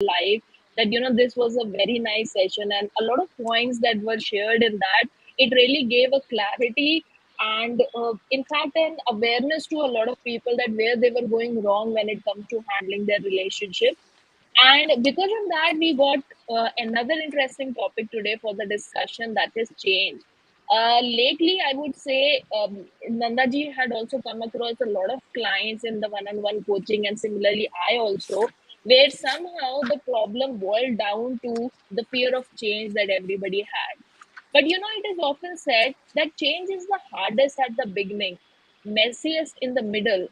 live that, this was a very nice session, and a lot of points that were shared in that, it really gave a clarity and, in fact, an awareness to a lot of people that where they were going wrong when it comes to handling their relationship. And because of that, we got another interesting topic today for the discussion, that is change. Lately, I would say Nandaji had also come across a lot of clients in the one-on-one coaching, and similarly, I also, where somehow the problem boiled down to the fear of change that everybody had. But it is often said that change is the hardest at the beginning, messiest in the middle,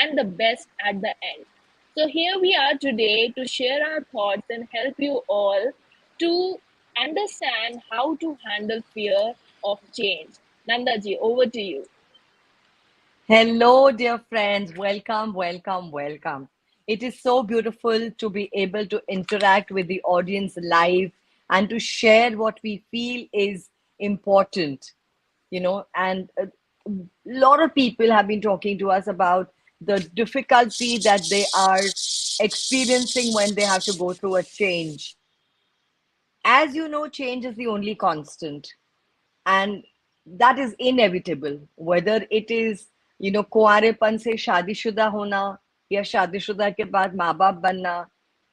and the best at the end. So here we are today to share our thoughts and help you all to understand how to handle fear of change. Nandaji, over to you. Hello, dear friends. Welcome, welcome, welcome. It is so beautiful to be able to interact with the audience live and to share what we feel is important, and a lot of people have been talking to us about the difficulty that they are experiencing when they have to go through a change. As you know, change is the only constant, and that is inevitable, whether it is कुंवारेपन से शादीशुदा होना या शादीशुदा के बाद माँ बाप बनना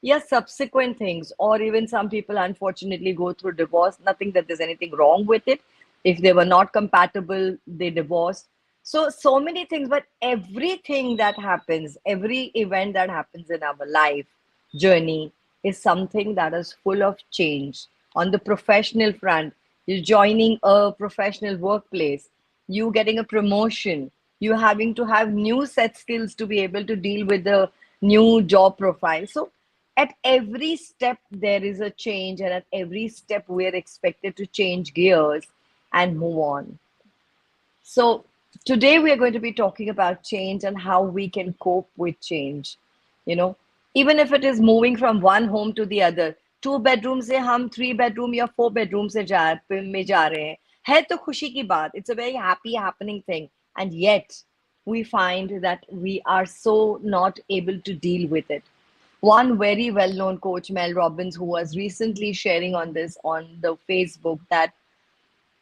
या subsequent things, or even some people unfortunately go through divorce. Nothing that there's anything wrong with it. If they were not compatible, they divorced. So many things, but everything that happens, every event that happens in our life journey is something that is full of change. On the professional front, you're joining a professional workplace, you getting a promotion, you having to have new set skills to be able to deal with the new job profile. So at every step there is a change, and at every step we're expected to change gears and move on. So today we are going to be talking about change and how we can cope with change. You know, even if it is moving from one home to the other, two bedroom से हम three bedroom या four bedroom से में जा रहे हैं, है तो खुशी की बात. It's a very happy happening thing, and yet we find that we are so not able to deal with it. One very well-known coach, Mel Robbins, who was recently sharing on this on the Facebook, that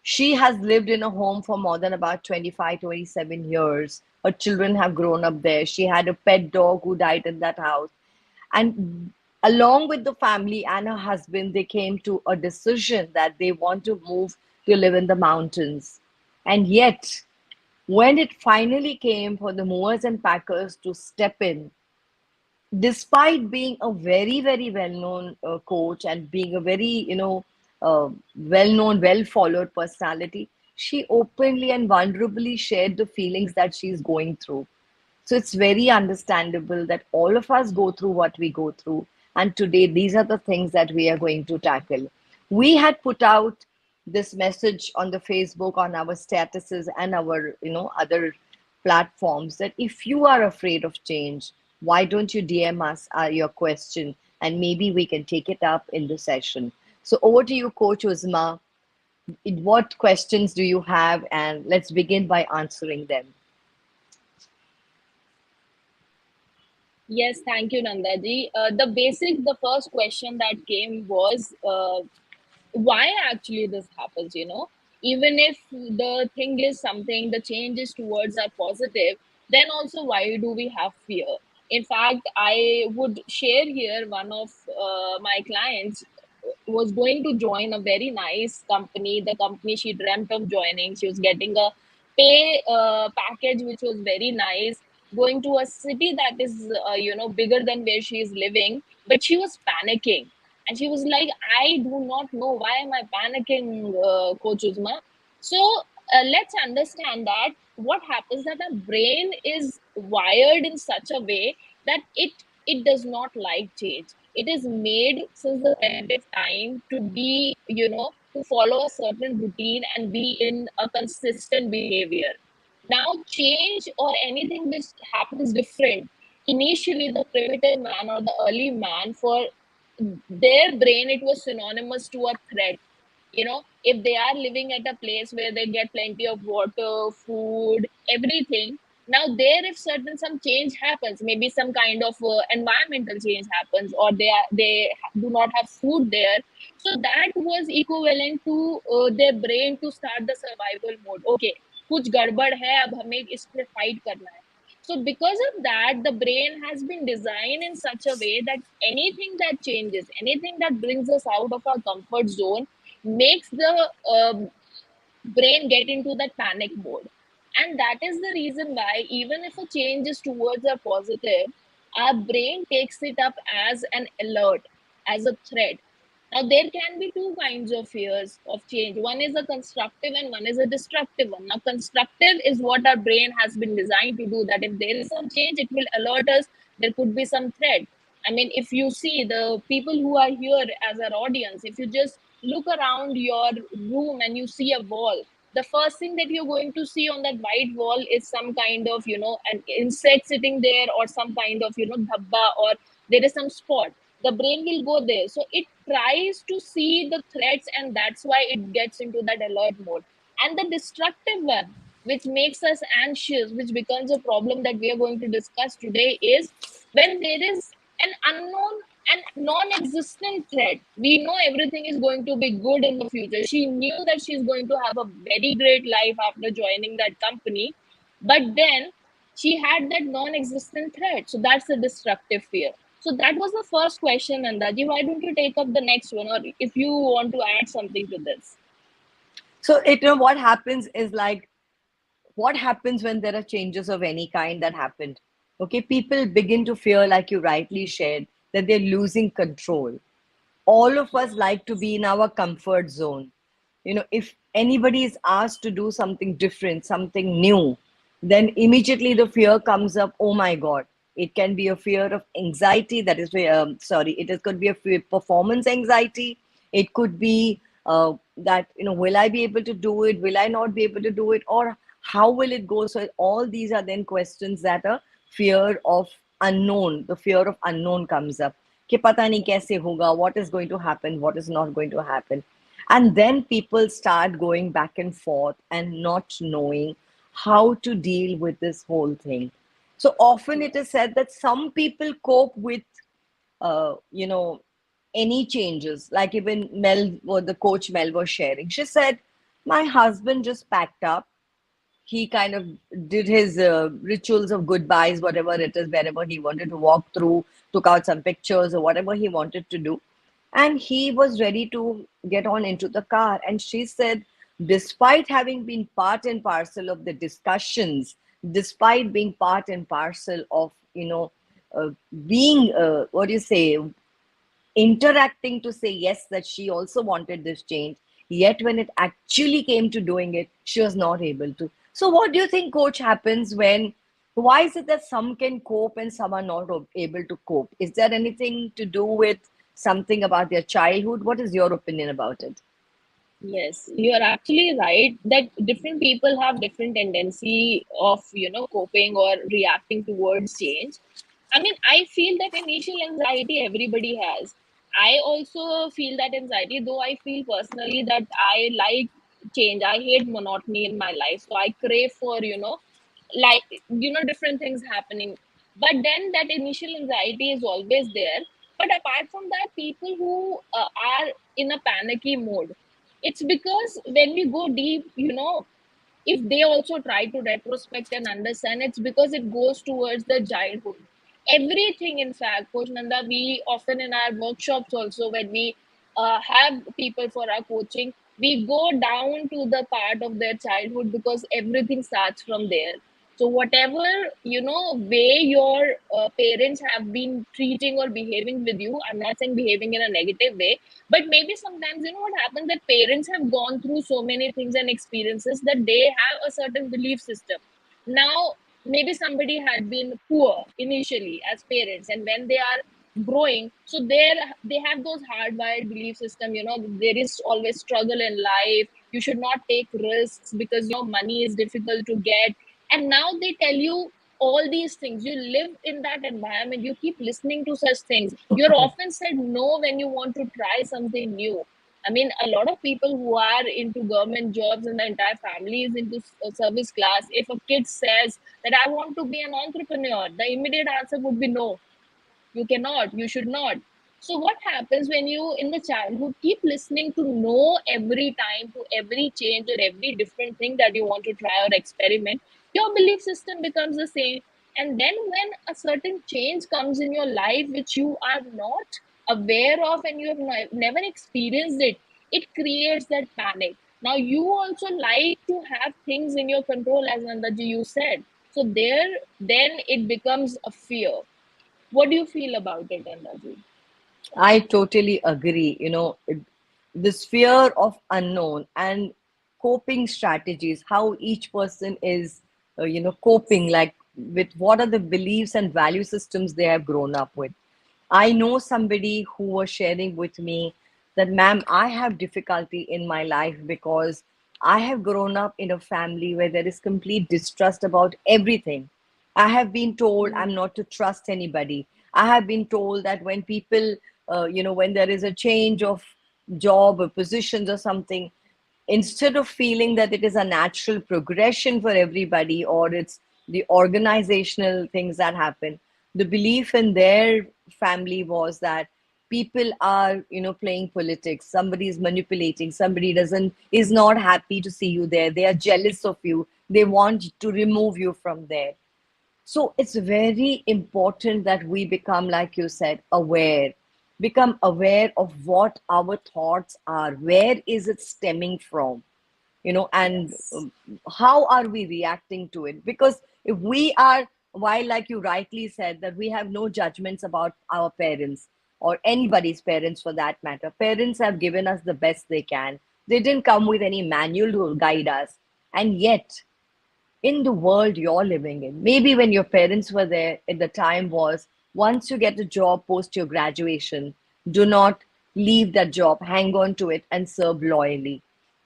she has lived in a home for more than about 25, 27 years. Her children have grown up there. She had a pet dog who died in that house. And along with the family and her husband, they came to a decision that they want to move to live in the mountains. And yet, when it finally came for the movers and packers to step in, despite being a very, very well-known coach and being a very, well-known, well-followed personality, she openly and vulnerably shared the feelings that she's going through. So it's very understandable that all of us go through what we go through. And today, these are the things that we are going to tackle. We had put out this message on the Facebook, on our statuses and our, other platforms, that if you are afraid of change, why don't you DM us your question, and maybe we can take it up in the session. So over to you, Coach Uzma. What questions do you have? And let's begin by answering them. Yes, thank you, Nandaji. The first question that came was, why actually this happens, even if the thing is something, the changes towards are positive, then also why do we have fear? In fact, I would share here, one of my clients was going to join a very nice company, the company she dreamt of joining. She was getting a pay package which was very nice, going to a city that is bigger than where she is living, but she was panicking. And she was like, I do not know why am I panicking, Coach Uzma. So let's understand that what happens, that our brain is wired in such a way that it does not like change. It is made since the primitive time to be, to follow a certain routine and be in a consistent behavior. Now, change or anything which happens different, initially the primitive man or the early man, for their brain, it was synonymous to a threat. If they are living at a place where they get plenty of water, food, everything, Now there, if certain some change happens, maybe some kind of environmental change happens, or they do not have food there, so that was equivalent to their brain to start the survival mode. Okay, कुछ गड़बड़ है, अब हमें इस पे fight करना है. So because of that, the brain has been designed in such a way that anything that changes, anything that brings us out of our comfort zone, makes the brain get into that panic mode. And that is the reason why, even if a change is towards a positive, our brain takes it up as an alert, as a threat. Now, there can be two kinds of fears of change. One is a constructive and one is a destructive one. Now, constructive is what our brain has been designed to do, that if there is some change, it will alert us, there could be some threat. I mean, if you see the people who are here as our audience, if you just look around your room and you see a wall, the first thing that you're going to see on that white wall is some kind of, an insect sitting there, or some kind of, dhabba, or there is some spot. The brain will go there. So it tries to see the threats, and that's why it gets into that alert mode. And the destructive one, which makes us anxious, which becomes a problem that we are going to discuss today, is when there is an unknown and non-existent threat. We know everything is going to be good in the future. She knew that she's going to have a very great life after joining that company, but then she had that non-existent threat. So that's the destructive fear. So that was the first question, Andaji. Why don't you take up the next one, or if you want to add something to this? So what happens is like, what happens when there are changes of any kind that happened? Okay, people begin to fear, like you rightly shared, that they're losing control. All of us like to be in our comfort zone. If anybody is asked to do something different, something new, then immediately the fear comes up. Oh my God. It can be a fear of anxiety. That is, sorry, could be a fear, performance anxiety. It could be that, will I be able to do it? Will I not be able to do it? Or how will it go? So all these are then questions that a fear of unknown, the fear of unknown comes up. कि पता नहीं कैसे होगा, what is going to happen, what is not going to happen. And then people start going back and forth and not knowing how to deal with this whole thing. So often it is said that some people cope with, uh, you know, any changes. Like even Mel, or the coach Mel was sharing, she said, my husband just packed up. He kind of did his rituals of goodbyes, whatever it is, wherever he wanted to walk through, took out some pictures or whatever he wanted to do. And he was ready to get on into the car. And she said, despite having been part and parcel of the discussions, despite being part and parcel of, being, what do you say, interacting to say yes, that she also wanted this change, yet when it actually came to doing it, she was not able to. So what do you think, coach, happens when, why is it that some can cope and some are not able to cope? Is there anything to do with something about their childhood? What is your opinion about it? Yes, you are actually right that different people have different tendency of, coping or reacting towards change. I mean, I feel that initial anxiety everybody has. I also feel that anxiety, though I feel personally that I like change. I hate monotony in my life. So I crave for, like, different things happening. But then that initial anxiety is always there. But apart from that, people who are in a panicky mode, it's because when we go deep, if they also try to retrospect and understand, it's because it goes towards the childhood. Everything, in fact, Coach Nanda, we often in our workshops also, when we have people for our coaching, we go down to the part of their childhood because everything starts from there. So whatever, way your parents have been treating or behaving with you, I'm not saying behaving in a negative way, but maybe sometimes, what happens, that parents have gone through so many things and experiences that they have a certain belief system. Now, maybe somebody had been poor initially as parents, and when they are growing, so they have those hardwired belief system, there is always struggle in life, you should not take risks because money is difficult to get. And now they tell you all these things, you live in that environment, you keep listening to such things, you're often said no when you want to try something new. I mean, a lot of people who are into government jobs and the entire family is into service class. If a kid says that I want to be an entrepreneur, the immediate answer would be no, you cannot, you should not. So what happens when you in the childhood keep listening to no every time, to every change or every different thing that you want to try or experiment, your belief system becomes the same. And then when a certain change comes in your life which you are not aware of and you have never experienced it, it creates that panic. Now you also like to have things in your control, as Nandaji you said. So there, then it becomes a fear. What do you feel about it, Andaji? I totally agree. This fear of unknown and coping strategies, how each person is, coping, like with what are the beliefs and value systems they have grown up with. I know somebody who was sharing with me that, ma'am, I have difficulty in my life because I have grown up in a family where there is complete distrust about everything. I have been told I'm not to trust anybody. I have been told that when people, when there is a change of job or positions or something, instead of feeling that it is a natural progression for everybody or it's the organizational things that happen, the belief in their family was that people are, playing politics, somebody is manipulating, somebody doesn't is not happy to see you there, they are jealous of you, they want to remove you from there. So it's very important that we become, like you said, aware, become aware of what our thoughts are, where is it stemming from, and Yes. how are we reacting to it? Because if we are, while like you rightly said, that we have no judgments about our parents or anybody's parents for that matter, parents have given us the best they can. They didn't come with any manual to guide us. And yet, in the world you're living in, maybe when your parents were there at the time was, once you get a job post your graduation, do not leave that job, hang on to it and serve loyally.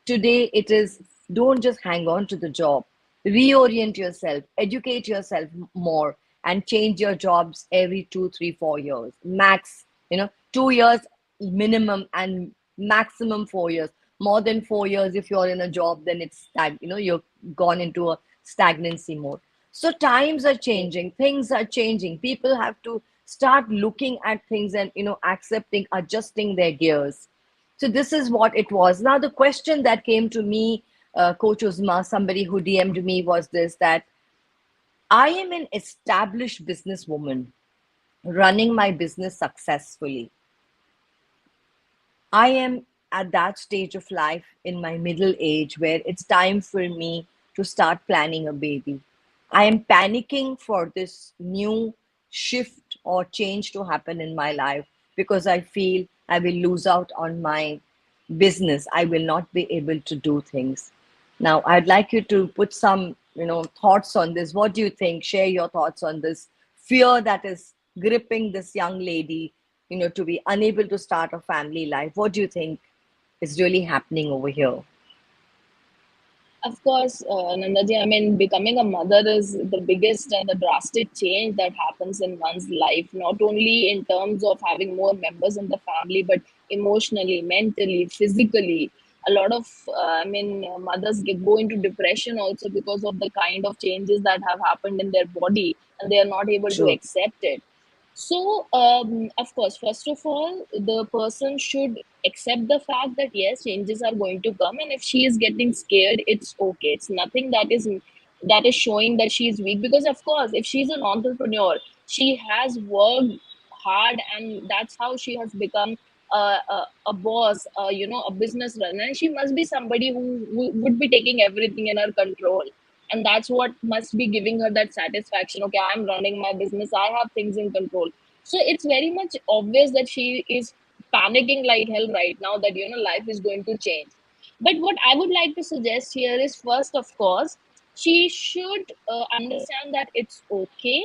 Today it is, don't just hang on to the job, reorient yourself, educate yourself more, and change your jobs every 2 3 4 years max, 2 years minimum, and maximum 4 years. More than 4 years, if you're in a job, then it's you're gone into a stagnancy mode. So times are changing, things are changing, people have to start looking at things and accepting, adjusting their gears. So this is what it was. Now the question that came to me, Coach Uzma, somebody who DM'd me, was this: that I am an established businesswoman running my business successfully. I am at that stage of life in my middle age where it's time for me to start planning a baby. I am panicking for this new shift or change to happen in my life because I feel I will lose out on my business. I will not be able to do things. Now, I'd like you to put some, thoughts on this. What do you think? Share your thoughts on this fear that is gripping this young lady, to be unable to start a family life. What do you think is really happening over here? Of course, Nandaji, I mean, becoming a mother is the biggest and the drastic change that happens in one's life, not only in terms of having more members in the family, but emotionally, mentally, physically. A lot of, mothers go into depression also because of the kind of changes that have happened in their body and they are not able to True. accept it. So, of course, first of all, the person should accept the fact that yes, changes are going to come, and if she is getting scared, it's okay. It's nothing that is showing that she is weak. Because of course, if she's an entrepreneur, she has worked hard, and that's how she has become a boss, a business runner. And she must be somebody who would be taking everything in her control, and that's what must be giving her that satisfaction. Okay, I'm running my business, I have things in control. So it's very much obvious that she is panicking like hell right now, that life is going to change. But what I would like to suggest here is, first of course, she should understand that it's okay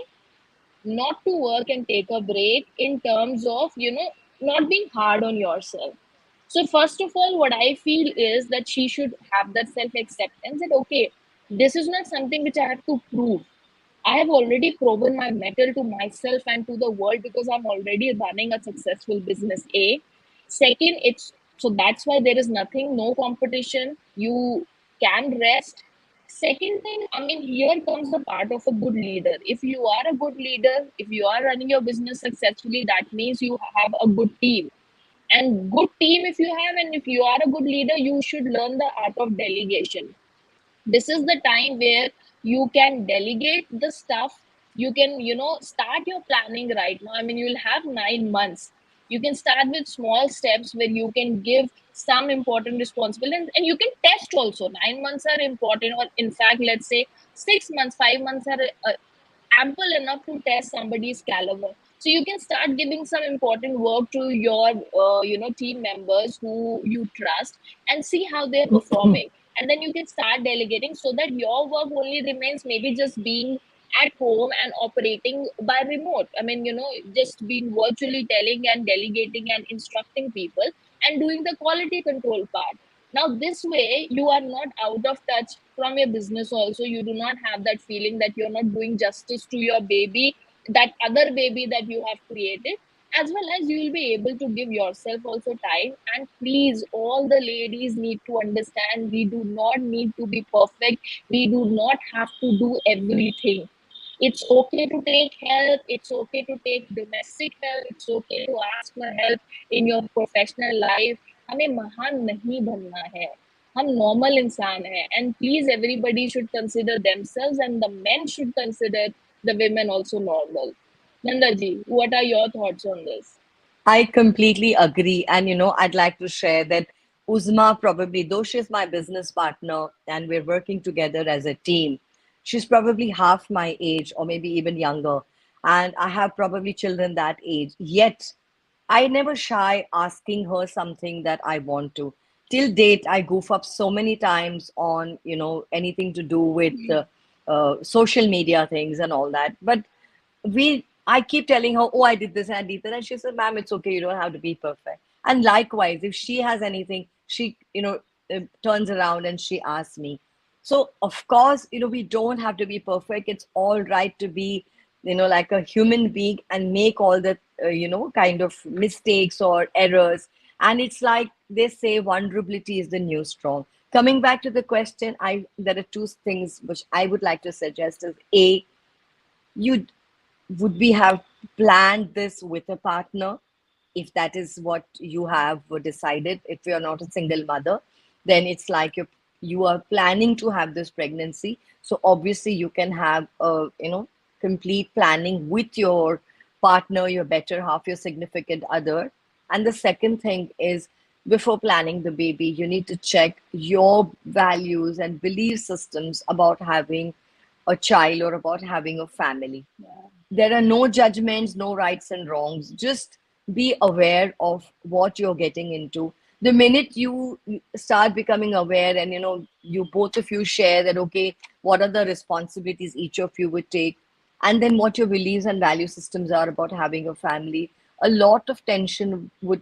not to work and take a break, in terms of not being hard on yourself. So first of all, what I feel is that she should have that self acceptance, that okay, this is not something which I have to prove. I have already proven my mettle to myself and to the world, because I'm already running a successful business. A second, it's So that's why there is nothing, no competition. You can rest. Second thing, I mean, here comes the part of a good leader. If you are a good leader, if you are running your business successfully, that means you have a good team. And good team, if you have, and if you are a good leader, you should learn the art of delegation. This is the time where you can delegate the stuff. You can, start your planning right now. I mean, you'll have 9 months. You can start with small steps where you can give some important responsibility, and you can test also. 9 months are important, or in fact, let's say 6 months, 5 months are ample enough to test somebody's caliber. So you can start giving some important work to your team members who you trust, and see how they're performing. And then you can start delegating, so that your work only remains maybe just being at home and operating by remote. I mean, just being virtually telling and delegating and instructing people, and doing the quality control part. Now, this way, you are not out of touch from your business also. You do not have that feeling that you're not doing justice to your baby, that other baby that you have created, as well as you will be able to give yourself also time. And please, all the ladies need to understand, we do not need to be perfect. We do not have to do everything. It's okay to take help. It's okay to take domestic help. It's okay to ask for help in your professional life. हमें महान नहीं बनना है. हम normal इंसान हैं. And please, everybody should consider themselves, and the men should consider the women also normal. Nanda ji, what are your thoughts on this? I completely agree. And, I'd like to share that Uzma probably, though she's my business partner and we're working together as a team, she's probably half my age or maybe even younger. And I have probably children that age. Yet, I never shy asking her something that I want to. Till date, I goof up so many times on, anything to do with social media things and all that. But I keep telling her, oh, I did this and I did that. And she said, ma'am, it's okay. You don't have to be perfect. And likewise, if she has anything, she, turns around and she asks me. So, of course, we don't have to be perfect. It's all right to be, like a human being and make all the, kind of mistakes or errors. And it's like they say, vulnerability is the new strong. Coming back to the question, there are two things which I would like to suggest is A, you would we have planned this with a partner? If that is what you have decided, if you're not a single mother, then it's like you are planning to have this pregnancy. So obviously you can have a complete planning with your partner, your better half, your significant other. And the second thing is, before planning the baby, you need to check your values and belief systems about having a child or about having a family. Yeah. There are no judgments, no rights and wrongs. Just be aware of what you're getting into. The minute you start becoming aware, and you both of you share that, okay, what are the responsibilities each of you would take, and then what your beliefs and value systems are about having a family, a lot of tension would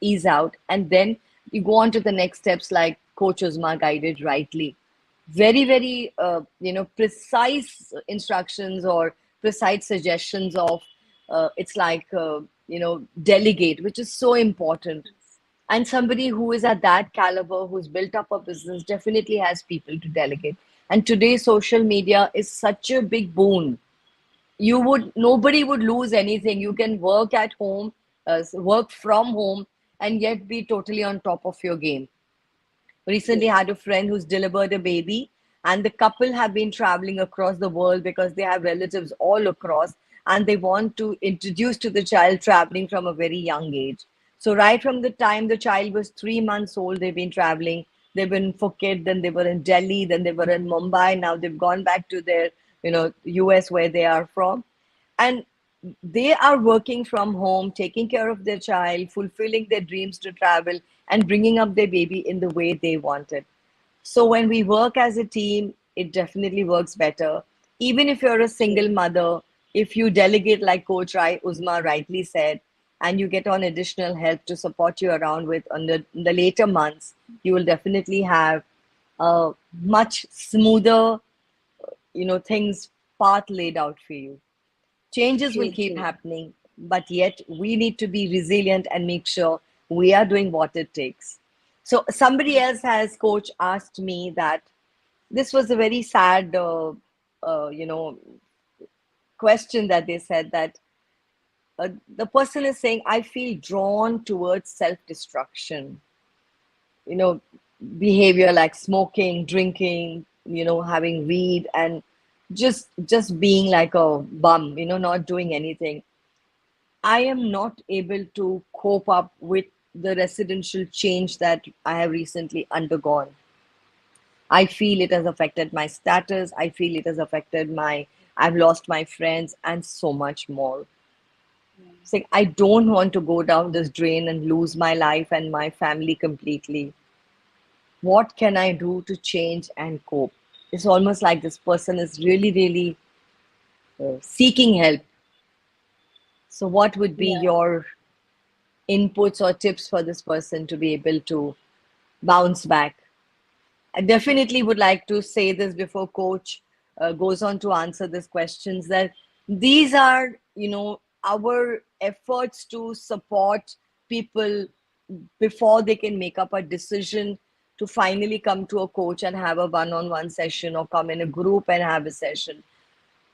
ease out. And then you go on to the next steps, like Coach Uzma guided rightly. Very, very, precise instructions or precise suggestions of, it's like, delegate, which is so important. And somebody who is at that caliber, who's built up a business, definitely has people to delegate. And today, social media is such a big boon. Nobody would lose anything. You can work at home, work from home, and yet be totally on top of your game. Recently Yes. had a friend who's delivered a baby, and the couple have been traveling across the world because they have relatives all across, and they want to introduce to the child traveling from a very young age. So right from the time the child was 3 months old, they've been traveling. They've been in Phuket, then they were in Delhi, then they were in Mumbai. Now they've gone back to their US, where they are from. And they are working from home, taking care of their child, fulfilling their dreams to travel, and bringing up their baby in the way they want it. So when we work as a team, it definitely works better. Even if you're a True. single mother, if you delegate, like Coach Uzma rightly said, and you get on additional help to support you around with on the later months, you will definitely have a much smoother, things path laid out for you. Changes will True, keep true. happening, but yet we need to be resilient and make sure We are doing what it takes. So somebody else has, coach, asked me that this was a very sad, question that they said that the person is saying, I feel drawn towards self-destruction, you know, behavior like smoking, drinking, having weed, and just being like a bum, not doing anything. I am not able to cope up with the residential change that I have recently undergone. I feel it has affected my status. I feel it has affected I've lost my friends and so much more. Saying, I don't want to go down this drain and lose my life and my family completely. What can I do to change and cope? It's almost like this person is really, really seeking help. So, what would be Yeah. your inputs or tips for this person to be able to bounce back? I definitely would like to say this before coach goes on to answer these questions, that these are, our efforts to support people before they can make up a decision to finally come to a coach and have a one-on-one session or come in a group and have a session.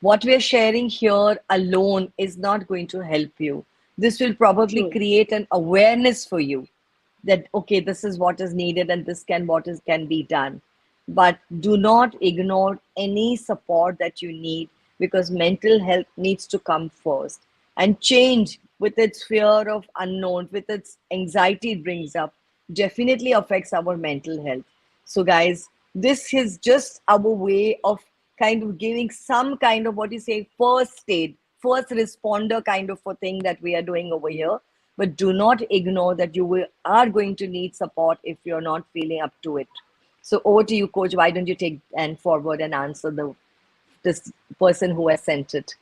What we're sharing here alone is not going to help you. This will probably True. create an awareness for you that, okay, this is what is needed and this can be done. But do not ignore any support that you need, because mental health needs to come first. And change, with its fear of unknown, with its anxiety it brings up, definitely affects our mental health. So, guys, this is just our way of kind of giving some kind of, what you say, first aid, first responder kind of a thing that we are doing over here. But do not ignore that are going to need support if you're not feeling up to it. So over to you, coach. Why don't you take and forward and answer this person who has sent it?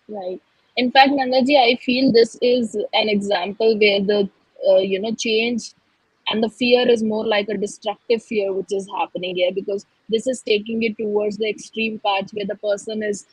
Right. In fact, Nandaji, I feel this is an example where the change and the fear is more like a destructive fear which is happening here, because this is taking it towards the extreme parts where the person is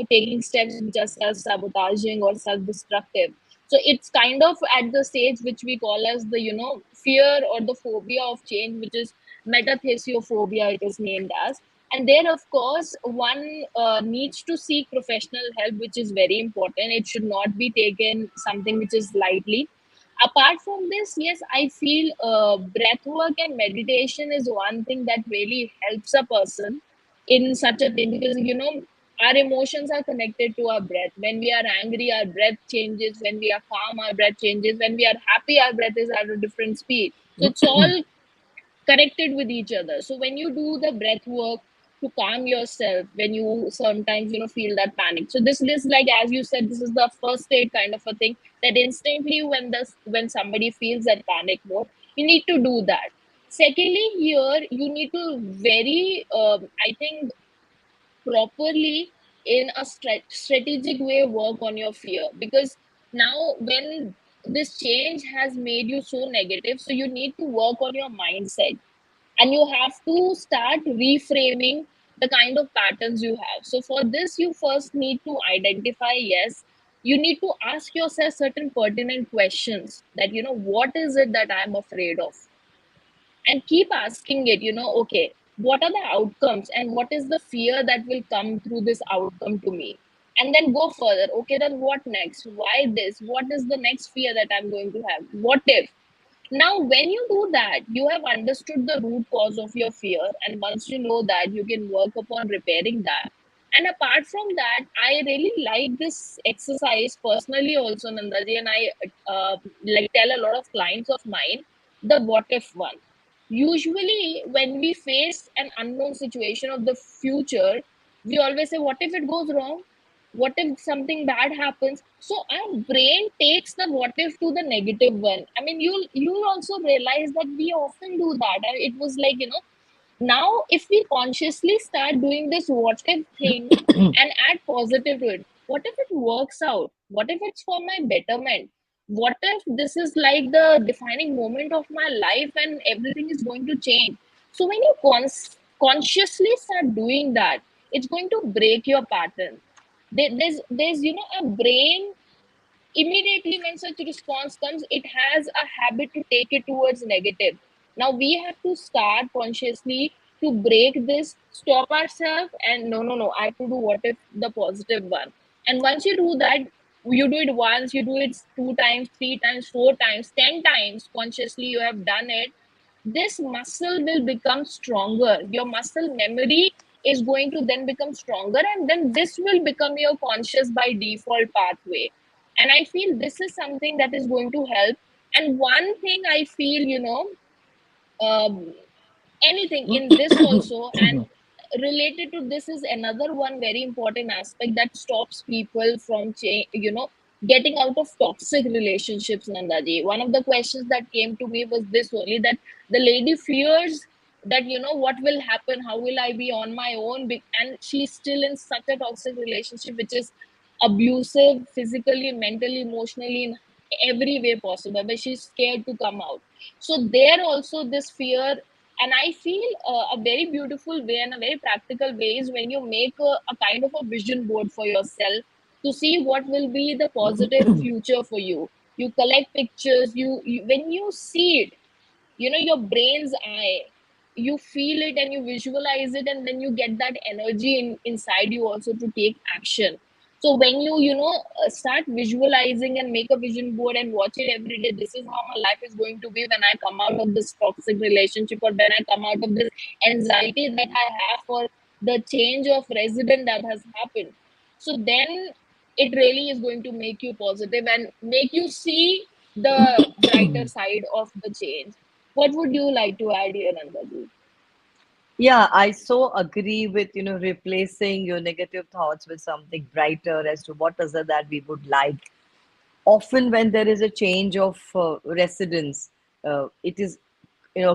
taking steps which are self-sabotaging or self-destructive. So it's kind of at the stage which we call as the fear or the phobia of change, which is metathesiophobia, it is named as. And there, of course, one needs to seek professional help, which is very important. It should not be taken something which is lightly. Apart from this, yes, I feel breath work and meditation is one thing that really helps a person in such a thing, because our emotions are connected to our breath. When we are angry, our breath changes. When we are calm, our breath changes. When we are happy, our breath is at a different speed. So it's all connected with each other. So when you do the breath work to calm yourself, when you sometimes feel that panic, so this like, as you said, this is the first aid kind of a thing, that instantly when somebody feels that panic mode, you need to do that. Secondly, here you need to very I think properly, in a strategic way, work on your fear, because now when this change has made you so negative, so you need to work on your mindset, and you have to start reframing the kind of patterns you have. So for this, you first need to identify, yes, you need to ask yourself certain pertinent questions, that what is it that I'm afraid of, and keep asking it, okay, what are the outcomes and what is the fear that will come through this outcome to me, and then go further. Okay, then what next? Why this? What is the next fear that I'm going to have? What if? Now, when you do that, you have understood the root cause of your fear. And once you know that, you can work upon repairing that. And apart from that, I really like this exercise personally also, Nandaji, and I like tell a lot of clients of mine the what if one. Usually, when we face an unknown situation of the future, we always say, what if it goes wrong? What if something bad happens? So our brain takes the what if to the negative one. I mean, you'll also realize that we often do that. And it was like, now if we consciously start doing this what if thing and add positive to it, what if it works out? What if it's for my betterment? What if this is like the defining moment of my life and everything is going to change? So when you consciously start doing that, it's going to break your pattern. There's a brain immediately when such response comes, it has a habit to take it towards negative. Now we have to start consciously to break this, stop ourselves, and no, no, no, I have to do what if the positive one. And once you do that, you do it once, you do it 2 times, 3 times, 4 times, 10 times consciously, you have done it, this muscle will become stronger. Your muscle memory is going to then become stronger, and then this will become your conscious by default pathway. And I feel this is something that is going to help. And one thing I feel, um, anything in this also, and related to this is another one very important aspect that stops people from getting out of toxic relationships. Nanda ji, one of the questions that came to me was this only, that the lady fears that what will happen, how will I be on my own, and she's still in such a toxic relationship which is abusive physically, mentally, emotionally, in every way possible, but she's scared to come out. So there also this fear. And I feel a very beautiful way and a very practical way is when you make a kind of a vision board for yourself to see what will be the positive future for you. You collect pictures, you when you see it, your brain's eye, you feel it and you visualize it, and then you get that energy inside you also to take action. So when start visualizing and make a vision board and watch it every day, this is how my life is going to be when I come out of this toxic relationship, or when I come out of this anxiety that I have for the change of resident that has happened. So then it really is going to make you positive and make you see the brighter side of the change. What would you like to add here, Nandadi? Yeah, I so agree with, replacing your negative thoughts with something brighter as to what is it that we would like. Often when there is a change of residence, it is,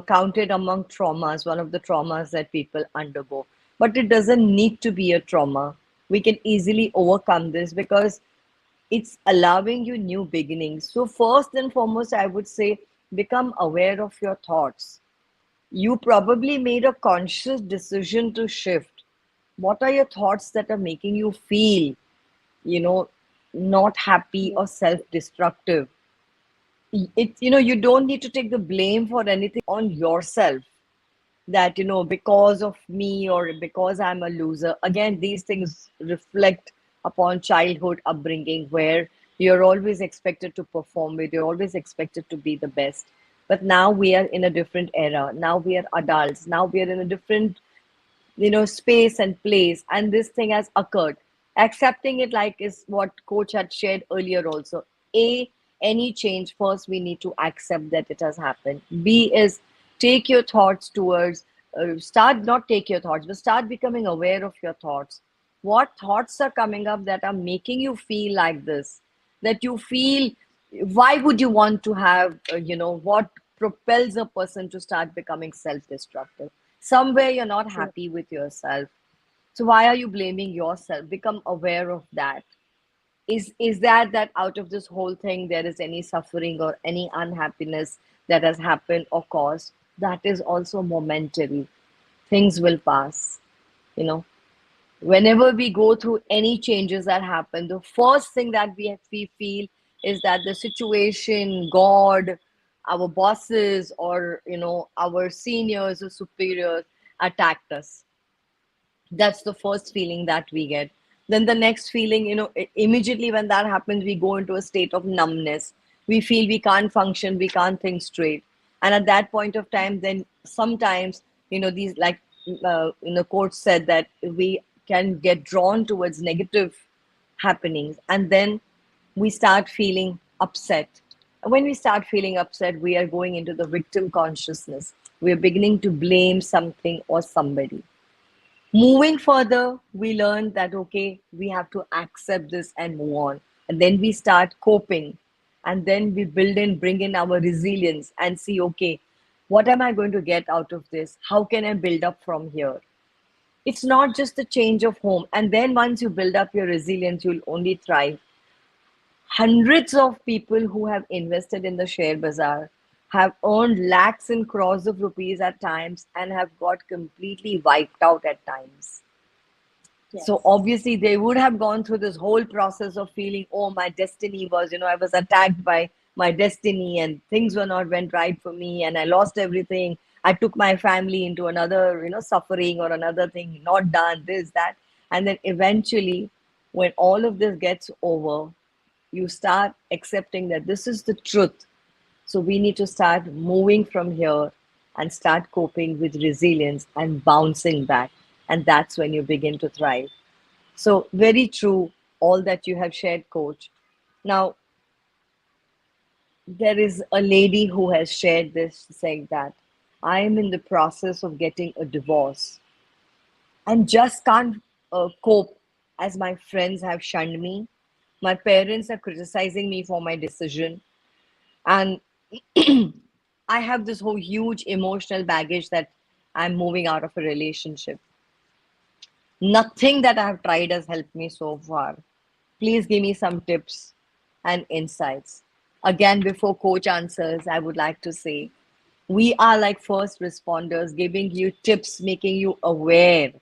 counted among traumas, one of the traumas that people undergo. But it doesn't need to be a trauma. We can easily overcome this because it's allowing you new beginnings. So first and foremost, I would say become aware of your thoughts. You probably made a conscious decision to shift. What are your thoughts that are making you feel, you know, not happy Yeah, or self-destructive? You don't need to take the blame for anything on yourself, that because of me or because I'm a loser. Again, these things reflect upon childhood upbringing, where you're always expected to perform with, you're always expected to be the best. But now we are in a different era. Now we are adults. Now we are in a different space and place, and this thing has occurred. Accepting it, like, is what coach had shared earlier also. A, any change, first we need to accept that it has happened. B is take your thoughts towards, start, not take your thoughts, but start becoming aware of your thoughts. What thoughts are coming up that are making you feel like this, that you feel, why would you want to have, what propels a person to start becoming self-destructive? Somewhere you're not true. happy with yourself. So why are you blaming yourself? Become aware of that. Is that out of this whole thing there is any suffering or any unhappiness that has happened or caused? That is also momentary. Things will pass. You know, whenever we go through any changes that happen, the first thing that we feel is that the situation, God, our bosses, or our seniors or superiors attacked us. That's the first feeling that we get. Then the next feeling, immediately when that happens, we go into a state of numbness. We feel we can't function, we can't think straight. And at that point of time, then sometimes, these, like, coach said, that we can get drawn towards negative happenings, and then we start feeling upset. When we start feeling upset, we are going into the victim consciousness. We are beginning to blame something or somebody. Moving further, we learn that, okay, we have to accept this and move on. And then we start coping. And then we bring in our resilience and see, okay, what am I going to get out of this? How can I build up from here? It's not just the change of home. And then once you build up your resilience, you'll only thrive. Hundreds of people who have invested in the share bazaar have earned lakhs and crores of rupees at times and have got completely wiped out at times. So Yes. obviously they would have gone through this whole process of feeling, oh, my destiny was, I was attacked by my destiny and things were not went right for me and I lost everything. I took my family into another, suffering or another thing, not done, this, that. And then eventually, when all of this gets over, you start accepting that this is the truth. So we need to start moving from here and start coping with resilience and bouncing back. And that's when you begin to thrive. So, very true, all that you have shared, coach. Now, there is a lady who has shared this saying that I am in the process of getting a divorce and just can't cope as my friends have shunned me. My parents are criticizing me for my decision. And I have this whole huge emotional baggage that I'm moving out of a relationship. Nothing that I have tried has helped me so far. Please give me some tips and insights. Again, before coach answers, I would like to say we are like first responders, giving you tips, making you aware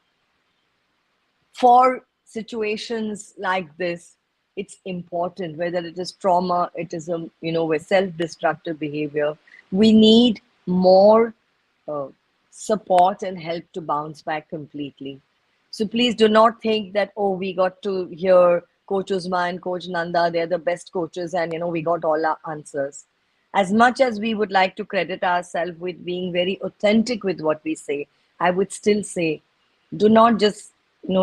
for situations like this. It's important, whether it is trauma, it is a with self-destructive behavior. We need more uh, support and help to bounce back completely. So please do not think that, oh, we got to hear Coach Uzma and Coach Nanda, they're the best coaches, and we got all our answers. As much as we would like to credit ourselves with being very authentic with what we say, I would still say do not just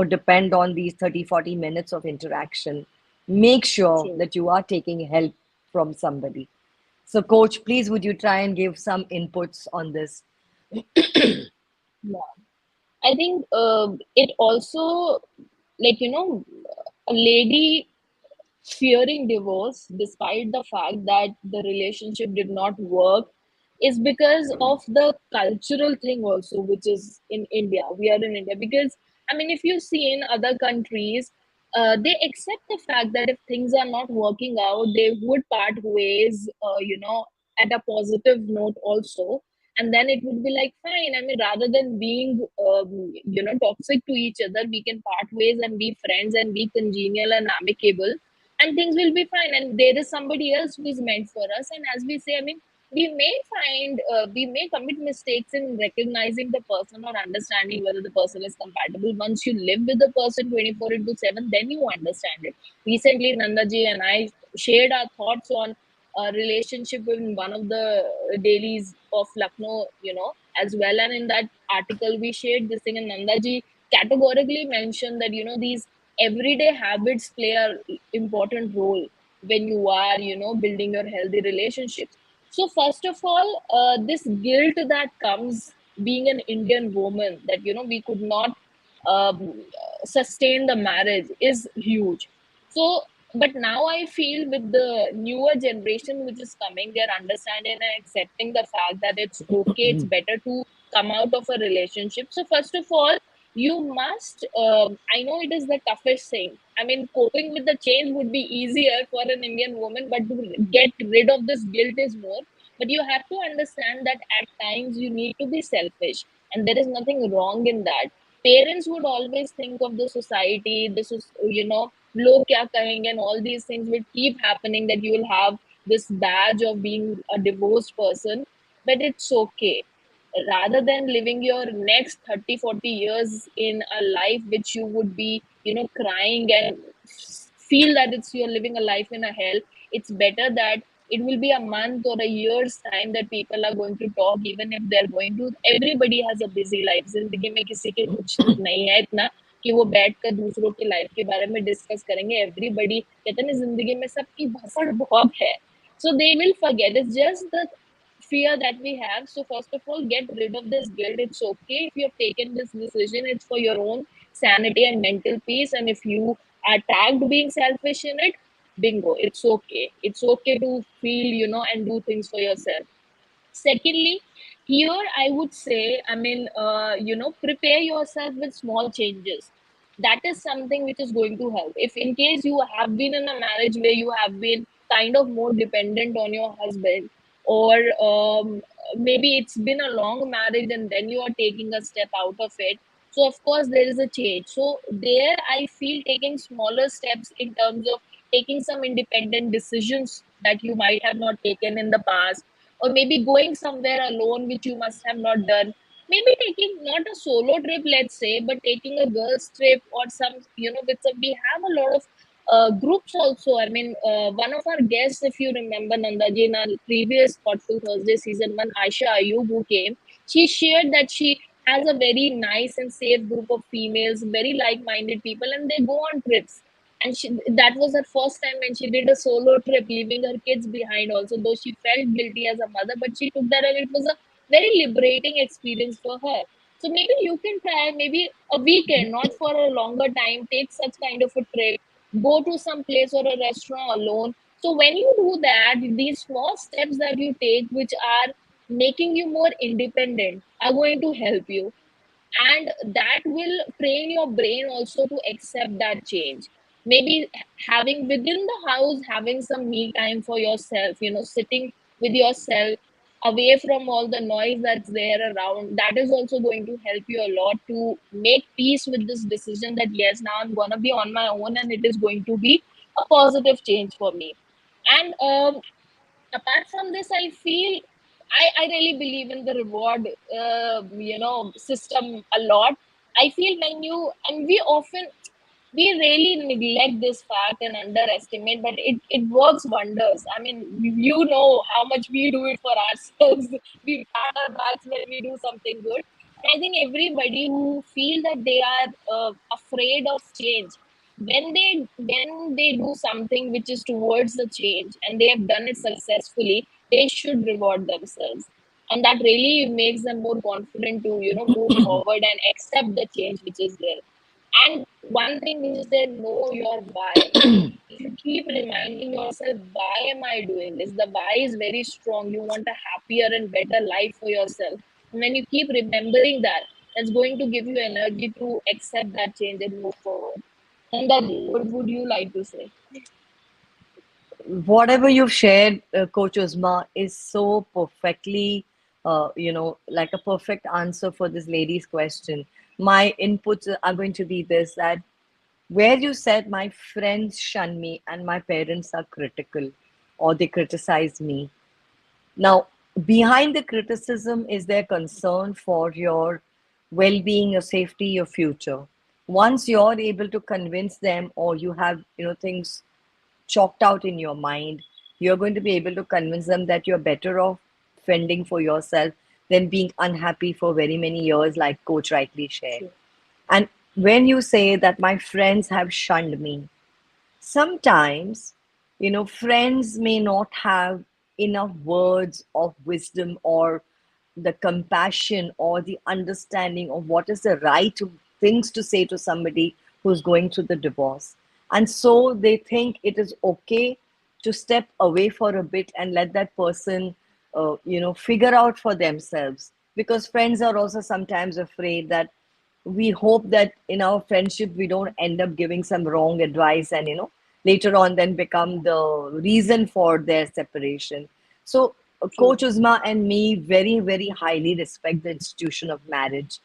depend on these 30, 40 minutes of interaction. Make sure True. that you are taking help from somebody. So coach, please would you try and give some inputs on this? Yeah. I think it also, like, a lady fearing divorce despite the fact that the relationship did not work is because of the cultural thing also, which is in India. We are in India because, I mean, if you see in other countries, they accept the fact that if things are not working out, they would part ways, at a positive note also. And then it would be like, fine. I mean, rather than being, toxic to each other, we can part ways and be friends and be congenial and amicable, and things will be fine, and there is somebody else who is meant for us. And as we say, I mean, we may commit mistakes in recognizing the person or understanding whether the person is compatible. Once you live with the person 24 into 7, then you understand it. Recently, Nandaji and I shared our thoughts on a relationship in one of the dailies of Lucknow, as well. And in that article, we shared this thing, and Nandaji categorically mentioned that, these everyday habits play a important role when you are, building your healthy relationships. So first of all, this guilt that comes being an Indian woman, that we could not um, sustain the marriage, is huge. So, but now I feel with the newer generation which is coming, they're understanding and accepting the fact that it's okay, it's better to come out of a relationship. So first of all, you must, I know it is the toughest thing. I mean, coping with the change would be easier for an Indian woman, but to get rid of this guilt is more. But you have to understand that at times you need to be selfish, and there is nothing wrong in that. Parents would always think of the society, this is, log kya kahenge, and all these things will keep happening, that you will have this badge of being a divorced person. But it's okay. Rather than living your next 30, 40 years in a life which you would be, crying and feel that it's you're living a life in a hell, it's better that it will be a month or a year's time that people are going to talk, even if they're going to, everybody has a busy life. जिंदगी में किसी के कुछ नहीं है इतना कि वो बैठ कर दूसरों की लाइफ के बारे में डिस्कस करेंगे. एवरीबडी कहते हैं ना, जिंदगी में सबकी भसड़ बहुत है. So they will forget. It's just the fear that we have. So first of all, get rid of this guilt. It's okay if you have taken this decision. It's for your own sanity and mental peace. And if you are tagged being selfish in it, bingo, it's okay. It's okay to feel, and do things for yourself. Secondly, here I would say, I mean, prepare yourself with small changes. That is something which is going to help. If in case you have been in a marriage where you have been kind of more dependent on your husband, or maybe it's been a long marriage and then you are taking a step out of it, So of course there is a change. So there I feel taking smaller steps in terms of taking some independent decisions that you might have not taken in the past, or maybe going somewhere alone which you must have not done, maybe taking not a solo trip, let's say, but taking a girls trip, or some, with some, we have a lot of groups also. I mean, one of our guests, if you remember, Nanda ji, in our previous Thoughtful Thursday season 1, Aisha Ayub, who came, she shared that she has a very nice and safe group of females, very like-minded people, and they go on trips. And that was her first time when she did a solo trip, leaving her kids behind also, though she felt guilty as a mother, but she took that, and it was a very liberating experience for her. So maybe you can try, maybe a weekend, not for a longer time, take such kind of a trip, go to some place or a restaurant alone. So when you do that, these small steps that you take, which are making you more independent, are going to help you, and that will train your brain also to accept that change. Maybe having within the house, having some me time for yourself, sitting with yourself, away from all the noise that's there around, that is also going to help you a lot to make peace with this decision that yes, now I'm going to be on my own, and it is going to be a positive change for me. And apart from this, I feel I really believe in the reward system a lot. I feel when you, and we really neglect this fact and underestimate, but it works wonders. I mean, you know how much we do it for ourselves. We pat our backs when we do something good. And I think everybody who feel that they are afraid of change, when they do something which is towards the change and they have done it successfully, they should reward themselves. And that really makes them more confident to, move forward and accept the change which is there. And one thing is that know your why. If you keep reminding yourself, why am I doing this? The why is very strong. You want a happier and better life for yourself. And when you keep remembering that, that's going to give you energy to accept that change and move forward. And that, what would you like to say? Whatever you've shared, Coach Uzma, is so perfectly, like a perfect answer for this lady's question. My inputs are going to be this, that where you said my friends shun me and my parents are critical or they criticize me. Now, behind the criticism is their concern for your well being, your safety, your future. Once you're able to convince them, or you have, things chalked out in your mind, you're going to be able to convince them that you're better off fending for yourself than being unhappy for very many years, like Coach rightly shared. True. And when you say that my friends have shunned me, sometimes, friends may not have enough words of wisdom or the compassion or the understanding of what is the right things to say to somebody who's going through the divorce. And so they think it is okay to step away for a bit and let that person, figure out for themselves. Because friends are also sometimes afraid that we hope that in our friendship we don't end up giving some wrong advice and later on then become the reason for their separation. So True. Coach Uzma and me very, very highly respect the institution of marriage.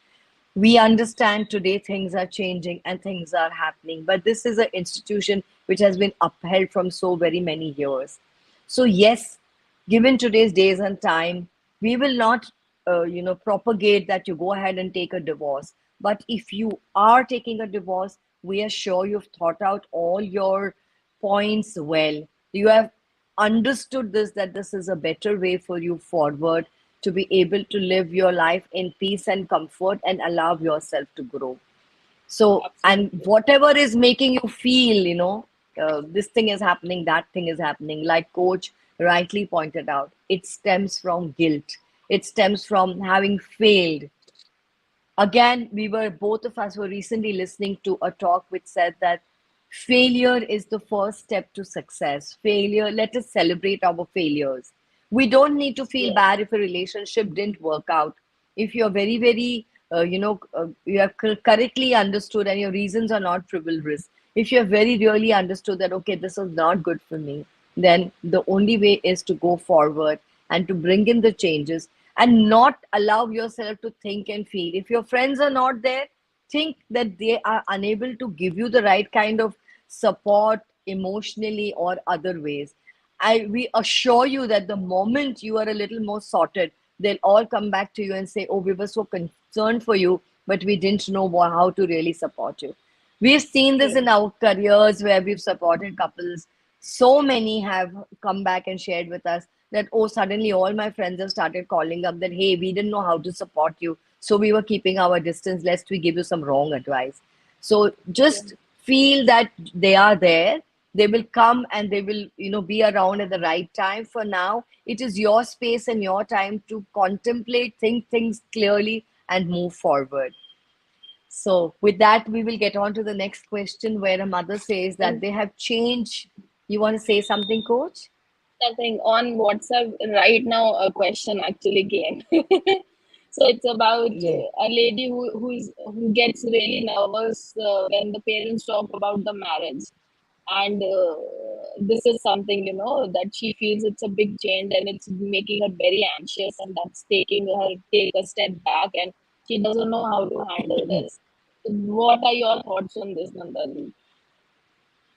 We understand today things are changing and things are happening, but this is an institution which has been upheld from so very many years. So yes, given today's days and time, we will not propagate that you go ahead and take a divorce. But if you are taking a divorce, we are sure you've thought out all your points well. You have understood this, that this is a better way for you forward to be able to live your life in peace and comfort and allow yourself to grow. So, and Absolutely. whatever is making you feel, this thing is happening, that thing is happening, like Coach rightly pointed out, it stems from guilt. It stems from having failed. Again, we were, both of us were recently listening to a talk which said that failure is the first step to success. Failure, let us celebrate our failures. We don't need to feel Yes. bad if a relationship didn't work out. If you're very, very, you have correctly understood and your reasons are not frivolous. If you have very really understood that, okay, this is not good for me, then the only way is to go forward and to bring in the changes and not allow yourself to think and feel. If your friends are not there, think that they are unable to give you the right kind of support emotionally or other ways. We assure you that the moment you are a little more sorted, they'll all come back to you and say, "Oh, we were so concerned for you, but we didn't know how to really support you." We've seen this in True. our careers where we've supported couples. So many have come back and shared with us that, oh, suddenly all my friends have started calling up that, hey, we didn't know how to support you. So we were keeping our distance lest we give you some wrong advice. So just True. feel that they are there. They will come and they will, be around at the right time. For now, it is your space and your time to contemplate, think things clearly, and move forward. So, with that, we will get on to the next question where a mother says that And they have changed. You want to say something, coach? nothing on WhatsApp right now. A question actually came. So it's about Yeah. a lady who gets really nervous when the parents talk about the marriage, and this is something that she feels it's a big change and it's making her very anxious, and that's taking her take a step back, and she doesn't know how to handle this. What are your thoughts on this, Nandan?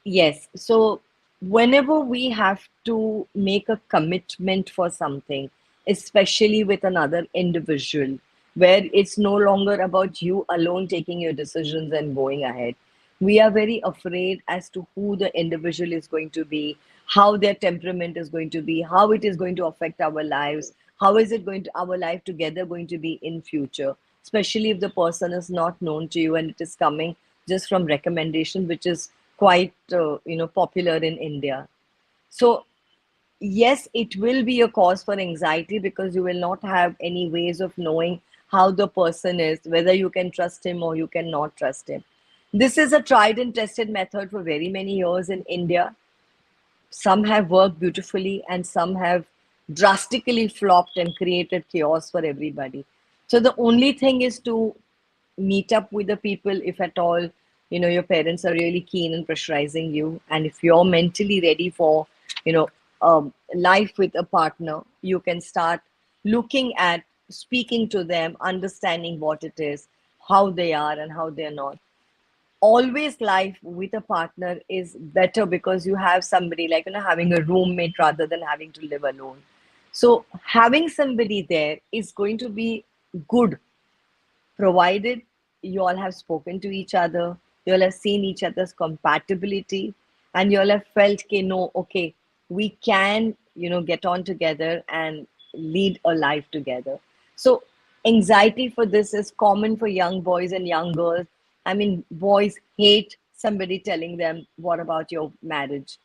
Yes. So, whenever we have to make a commitment for something, especially with another individual, where it's no longer about you alone taking your decisions and going ahead, we are very afraid as to who the individual is going to be, how their temperament is going to be, how it is going to affect our lives, how is it going to our life together going to be in future, especially if the person is not known to you and it is coming just from recommendation, which is quite popular in India. So yes, it will be a cause for anxiety because you will not have any ways of knowing how the person is, whether you can trust him or you cannot trust him. This is a tried and tested method for very many years in India. Some have worked beautifully and some have drastically flopped and created chaos for everybody. So the only thing is to meet up with the people if at all your parents are really keen and pressurizing you, and if you're mentally ready for you know life with a partner, you can start looking at speaking to them, understanding what it is, how they are and how they're not. Always life with a partner is better because you have somebody, like having a roommate rather than having to live alone. So having somebody there is going to be good, provided you all have spoken to each other, you all have seen each other's compatibility, and you all have felt, okay, no, okay, we can, get on together and lead a life together. So, anxiety for this is common for young boys and young girls. I mean, boys hate somebody telling them, what about your marriage?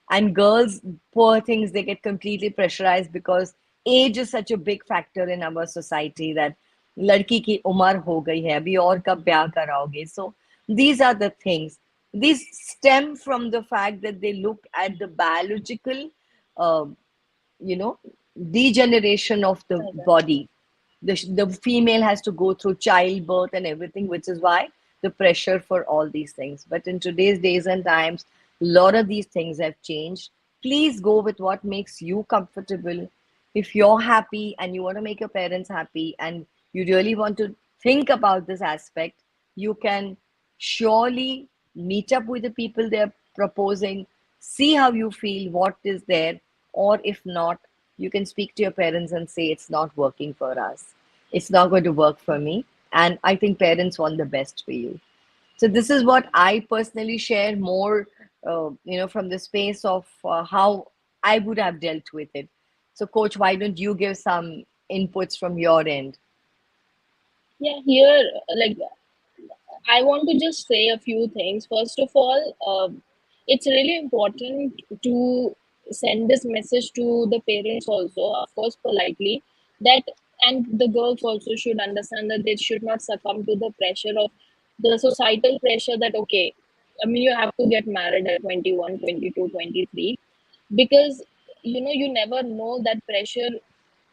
And girls, poor things, they get completely pressurized because age is such a big factor in our society that लड़की की उम्र हो गई है अभी और कब ब्याह कराओगे. So these are the things. These stem from the fact that they look at the biological uh, you know degeneration of the body. The female has to go through childbirth and everything, which is why the pressure for all these things. But in today's days and times, a lot of these things have changed. Please go with what makes you comfortable. If you're happy and you want to make your parents happy and you really want to think about this aspect, you can surely meet up with the people they're proposing, see how you feel, what is there, or if not, you can speak to your parents and say, it's not working for us. It's not going to work for me. And I think parents want the best for you. So this is what I personally share more, from the space of how I would have dealt with it. So, Coach, why don't you give some inputs from your end? Yeah, here, like, I want to just say a few things. First of all, it's really important to send this message to the parents also, of course, politely, that, and the girls also should understand that they should not succumb to the pressure of the societal pressure that, okay, I mean, you have to get married at 21, 22, 23, because, you never know that pressure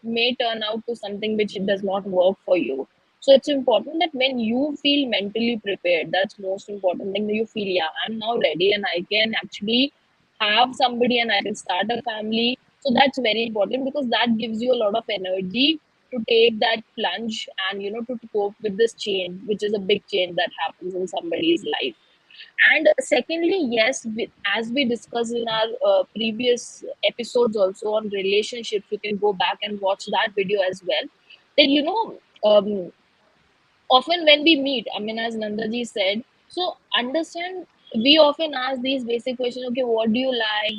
may turn out to something which does not work for you. So it's important that when you feel mentally prepared, that's most important thing, that you feel, yeah, I'm now ready and I can actually have somebody and I can start a family. So that's very important because that gives you a lot of energy to take that plunge and to cope with this change, which is a big change that happens in somebody's life. And secondly, yes, as we discussed in our previous episodes also on relationships, you can go back and watch that video as well. That often when we meet, I mean, as Nandaji said, so understand, we often ask these basic questions. Okay, what do you like,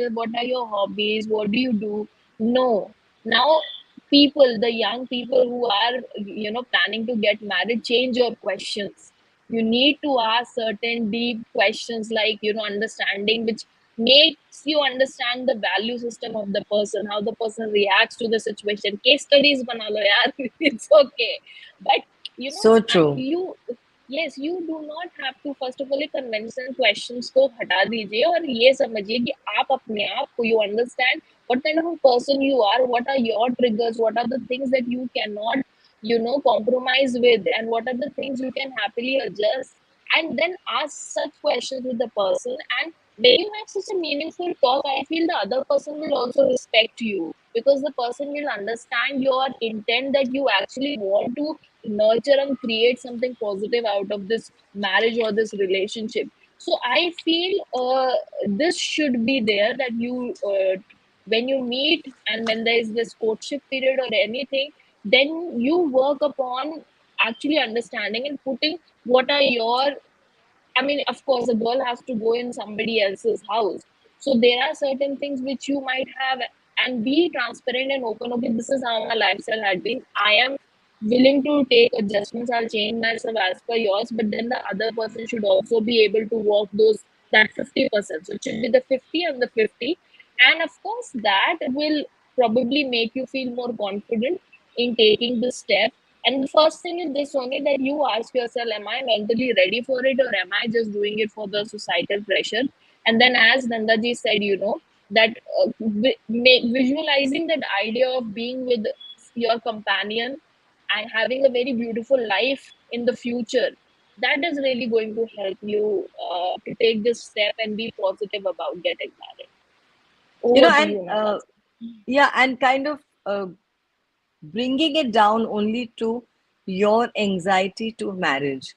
what are your hobbies, what do you do? No. Now, people, the young people who are planning to get married, change your questions. You need to ask certain deep questions, like understanding, which makes you understand the value system of the person, how the person reacts to the situation. Case studies bana lo yaar. It's okay. But So true. you, yes, you do not have to, first of all, ये conventional questions को हटा दीजिए और ये समझिए कि आप अपने आप को, you understand what kind of a person you are, what are your triggers, what are the things that you cannot compromise with, and what are the things you can happily adjust, and then ask such questions with the person. And when you have such a meaningful talk, I feel the other person will also respect you, because the person will understand your intent, that you actually want to nurture and create something positive out of this marriage or this relationship. So I feel this should be there, that you when you meet and when there is this courtship period or anything, then you work upon actually understanding and putting what are your, I mean, of course, a girl has to go in somebody else's house. So there are certain things which you might have, and be transparent and open. Okay, this is how my lifestyle had been. I am willing to take adjustments. I'll change myself as per yours. But then the other person should also be able to walk those, that 50%. So it should be the 50 and the 50. And of course, that will probably make you feel more confident in taking the step. And the first thing is this only, that you ask yourself, am I mentally ready for it, or am I just doing it for the societal pressure? And then, as Nandaji said, that visualizing that idea of being with your companion and having a very beautiful life in the future, that is really going to help you to take this step and be positive about getting married. You Over know, to and you, Nanda. yeah, and kind of bringing it down only to your anxiety to marriage,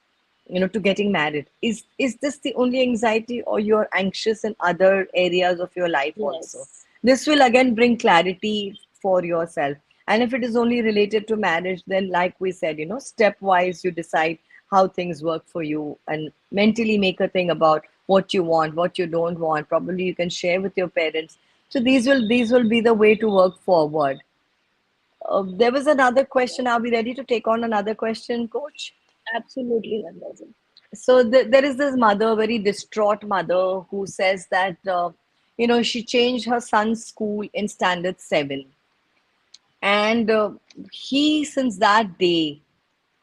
to getting married. Is this the only anxiety, or you're anxious in other areas of your life also? Yes, This will again bring clarity for yourself. And if it is only related to marriage, then like we said, stepwise you decide how things work for you, and mentally make a thing about what you want, what you don't want. Probably you can share with your parents. So these will be the way to work forward. There was another question. Are we ready to take on another question, Coach? absolutely, Nandaji. So there is this mother, very distraught mother, who says that she changed her son's school in standard 7, and he, since that day,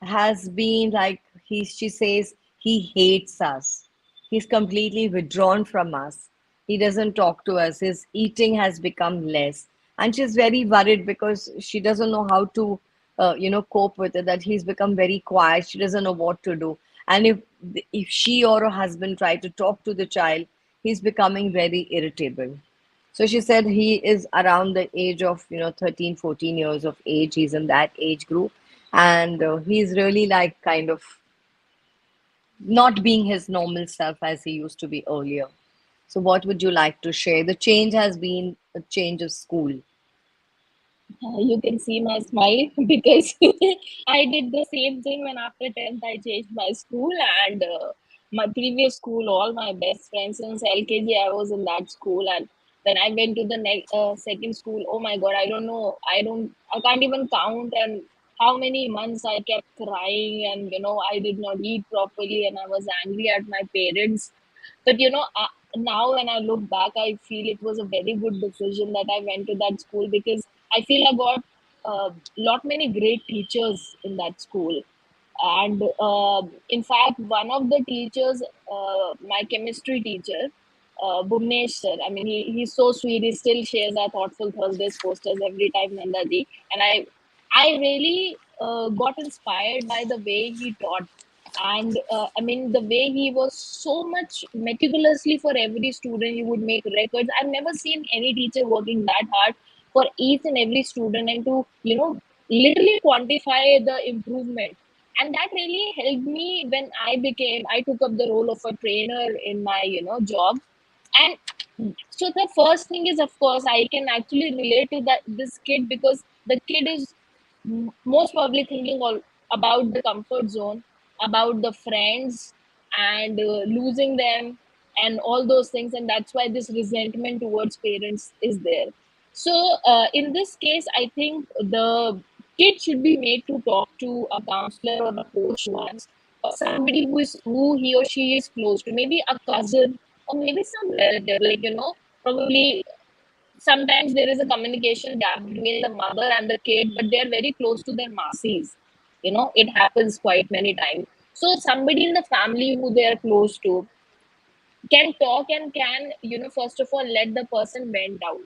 has been like, she says he hates us. He's completely withdrawn from us. He doesn't talk to us. His eating has become less, and she's very worried because she doesn't know how to cope with it, that he's become very quiet. She doesn't know what to do. And if she or her husband try to talk to the child, he's becoming very irritable. So she said he is around the age of 13, 14 years of age. He's in that age group, and he's really like kind of not being his normal self as he used to be earlier. So what would you like to share? The change has been a change of school. You can see my smile because I did the same thing when after 10th I changed my school, and my previous school, all my best friends since LKG, I was in that school. And when I went to the second school, oh my God, I don't know. I can't even count and how many months I kept crying, and I did not eat properly, and I was angry at my parents. But now when I look back, I feel it was a very good decision that I went to that school, because I feel I got a lot many great teachers in that school. And in fact, one of the teachers, my chemistry teacher, Bhuvnesh sir, I mean, he's so sweet. He still shares our Thoughtful Thursdays posters every time, Nandaji. And I really got inspired by the way he taught. And I mean, the way he was so much meticulously for every student, he would make records. I've never seen any teacher working that hard for each and every student, and to literally quantify the improvement. And that really helped me when I took up the role of a trainer in my job. And so the first thing is, of course, I can actually relate to that this kid, because the kid is most probably thinking all about the comfort zone, about the friends, and losing them, and all those things, and that's why this resentment towards parents is there. So in this case, I think the kid should be made to talk to a counselor or a coach once, or somebody who he or she is close to, maybe a cousin, or maybe some relative, like probably sometimes there is a communication gap between the mother and the kid, but they are very close to their masses. It happens quite many times. So somebody in the family who they are close to can talk and can, first of all, let the person vent out.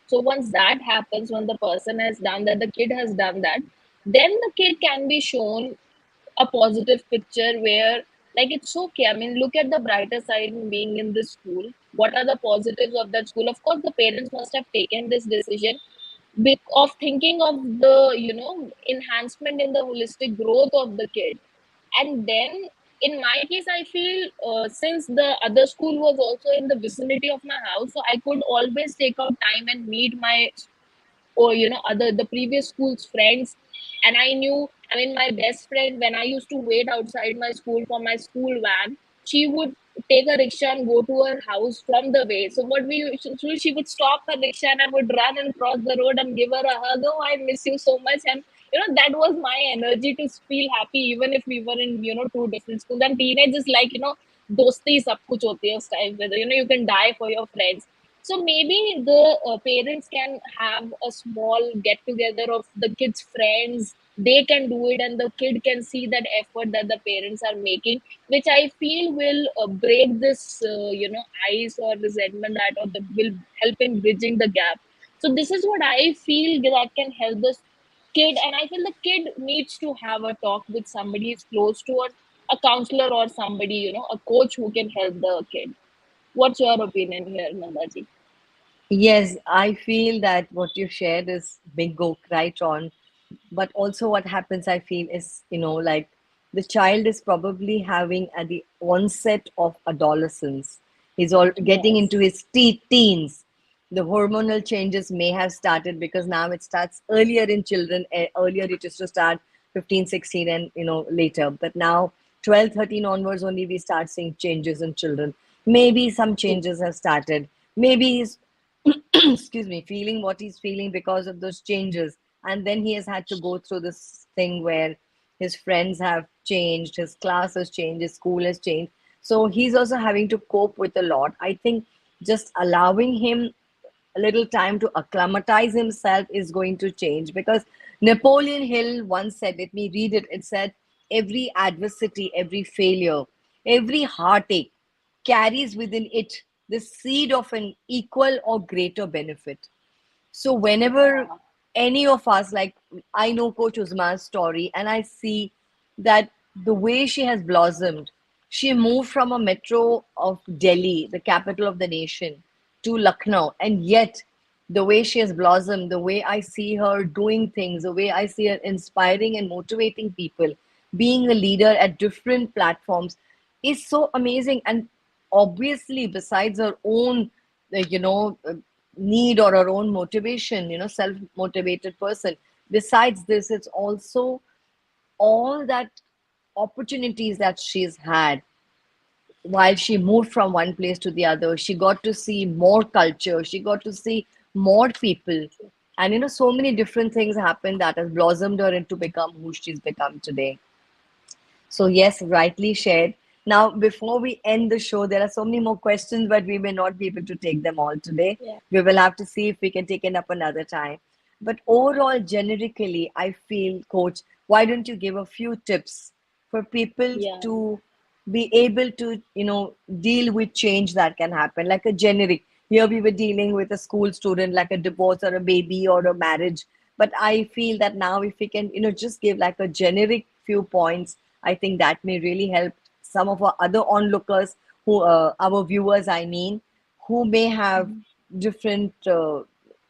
So once that happens, when the person has done that, the kid has done that, then the kid can be shown a positive picture where, like, it's okay. I mean, look at the brighter side in being in this school. What are the positives of that school? Of course, the parents must have taken this decision of thinking of the enhancement in the holistic growth of the kid. And then in my case, I feel, since the other school was also in the vicinity of my house, so I could always take out time and meet my, or other the previous school's friends. And I knew, I mean, my best friend, when I used to wait outside my school for my school van, she would take a rickshaw and go to her house from the way. So what we used to do, she would stop her rickshaw and I would run and cross the road and give her a hug. Oh, I miss you so much. And that was my energy to feel happy, even if we were in two different schools. And teenagers, like, dosti sab kuch hoti hai us time, whether you can die for your friends. So maybe the parents can have a small get together of the kids' friends. They can do it, and the kid can see that effort that the parents are making, which I feel will break this, ice or resentment, that or the will help in bridging the gap. So this is what I feel that can help this kid, and I feel the kid needs to have a talk with somebody who's close to, or a counselor, or somebody, a coach who can help the kid. What's your opinion here, Nandaji? Yes, I feel that what you shared is bingo, right on. But also, what happens, I feel, is, like the child is probably having at the onset of adolescence. He's all getting into Yes. his teens. The hormonal changes may have started because now it starts earlier in children. Earlier, it used to start 15, 16, and, later. But now, 12, 13 onwards, only we start seeing changes in children. Maybe some True. changes have started. Maybe he's excuse me, feeling what he's feeling because of those changes. And then he has had to go through this thing where his friends have changed, his class has changed, his school has changed. So he's also having to cope with a lot. I think just allowing him a little time to acclimatize himself is going to change, because Napoleon Hill once said, let me read it. It said, every adversity, every failure, every heartache carries within it the seed of an equal or greater benefit. So whenever Yeah. any of us, like, I know Coach Uzma's story, and I see that the way she has blossomed, she moved from a metro of Delhi, the capital of the nation, to Lucknow, and yet the way she has blossomed, the way I see her doing things, the way I see her inspiring and motivating people, being a leader at different platforms, is so amazing. And obviously, besides her own, need or her own motivation, self motivated person. Besides this, it's also all that opportunities that she's had while she moved from one place to the other. She got to see more culture, she got to see more people. And so many different things happened that has blossomed her into become who she's become today. So, yes, rightly shared. Now, before we end the show, there are so many more questions, but we may not be able to take them all today. Yeah. We will have to see if we can take it up another time. But overall, generically, I feel, Coach, why don't you give a few tips for people Yeah. to be able to, deal with change that can happen, like a generic. Here we were dealing with a school student, like a divorce or a baby or a marriage. But I feel that now, if we can, just give like a generic few points, I think that may really help some of our other onlookers, who, our viewers, I mean, who may have different